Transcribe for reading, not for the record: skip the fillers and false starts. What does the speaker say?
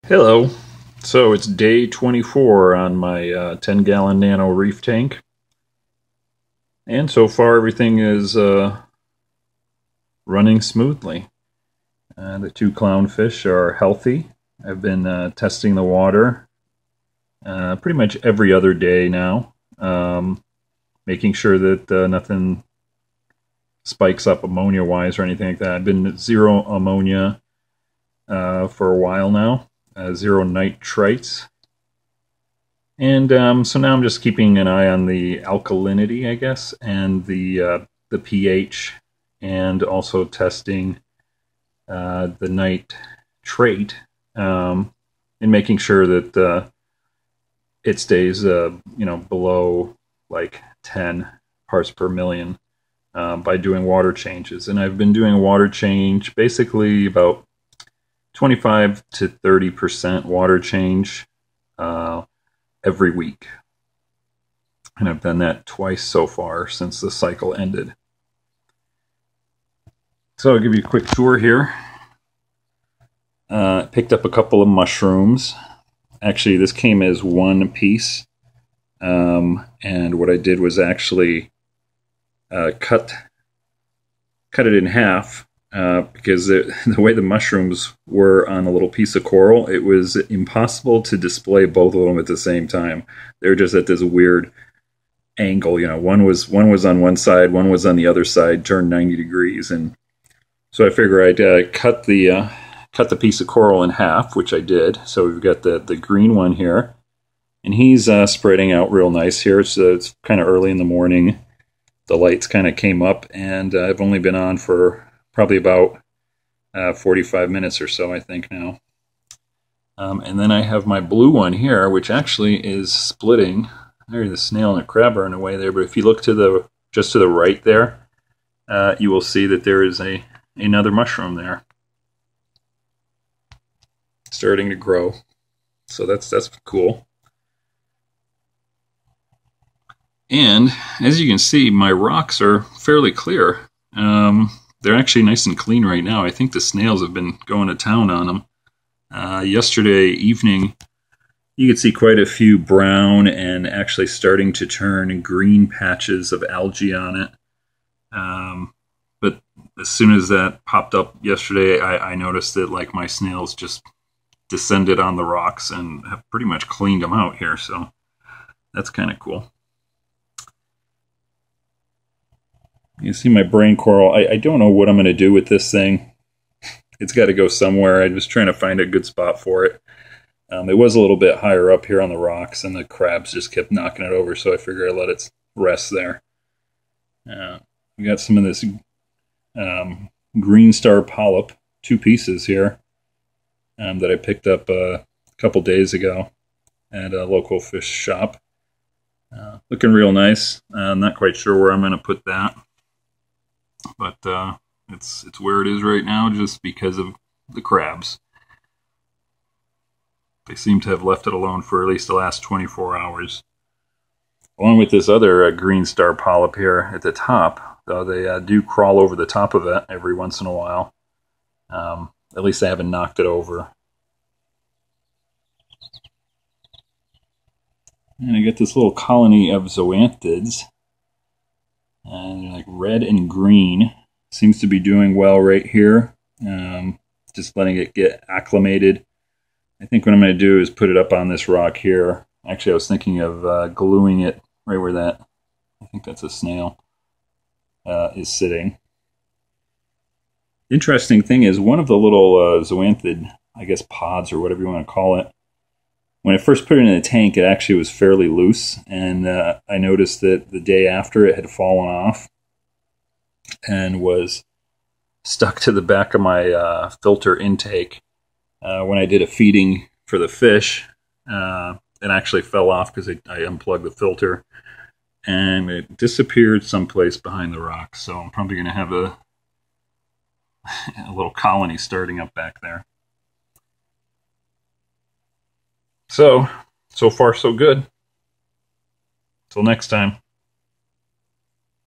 Hello. So it's day 24 on my 10-gallon nano reef tank. And so far everything is running smoothly. The two clownfish are healthy. I've been testing the water pretty much every other day now, making sure that nothing spikes up ammonia-wise or anything like that. I've been at zero ammonia for a while now. Zero nitrites. And so now I'm just keeping an eye on the alkalinity, I guess, and the pH, and also testing the nitrate, and making sure that it stays, below like 10 parts per million by doing water changes. And I've been doing a water change basically about 25 to 30% water change every week. And I've done that twice so far since the cycle ended. So I'll give you a quick tour here. Picked up a couple of mushrooms. Actually, this came as one piece. And what I did was actually cut it in half. Because the way the mushrooms were on a little piece of coral, it was impossible to display both of them at the same time. They were just at this weird angle. One was on one side, one was on the other side, turned 90 degrees, and so I figured I'd cut the piece of coral in half, which I did. So we've got the green one here, and he's spreading out real nice here. It's kind of early in the morning. The lights kind of came up, and I've only been on for probably about 45 minutes or so, I think now. And then I have my blue one here, which actually is splitting. There's the snail and the crab are in a way there, but if you look just to the right there, you will see that there is another mushroom there starting to grow. So that's cool. And as you can see, my rocks are fairly clear. They're actually nice and clean right now. I think the snails have been going to town on them. Yesterday evening, you could see quite a few brown and actually starting to turn green patches of algae on it. But as soon as that popped up yesterday, I noticed that like my snails just descended on the rocks and have pretty much cleaned them out here. So that's kind of cool. You see my brain coral. I don't know what I'm going to do with this thing. It's got to go somewhere. I was trying to find a good spot for it. It was a little bit higher up here on the rocks, and the crabs just kept knocking it over, so I figured I'd let it rest there. We got some of this green star polyp, 2 pieces here, that I picked up a couple days ago at a local fish shop. Looking real nice. I'm not quite sure where I'm going to put that. But it's where it is right now just because of the crabs. They seem to have left it alone for at least the last 24 hours. Along with this other green star polyp here at the top, though they do crawl over the top of it every once in a while. At least they haven't knocked it over. And I got this little colony of Zoanthids. And like red and green. Seems to be doing well right here. Just letting it get acclimated. I think what I'm going to do is put it up on this rock here. Actually, I was thinking of gluing it right where that, I think that's a snail, is sitting. Interesting thing is one of the little zoanthid, I guess pods or whatever you want to call it, when I first put it in the tank, it actually was fairly loose, and I noticed that the day after it had fallen off and was stuck to the back of my filter intake. When I did a feeding for the fish, it actually fell off because I unplugged the filter, and it disappeared someplace behind the rocks. So I'm probably going to have a little colony starting up back there. So far so good. Till next time.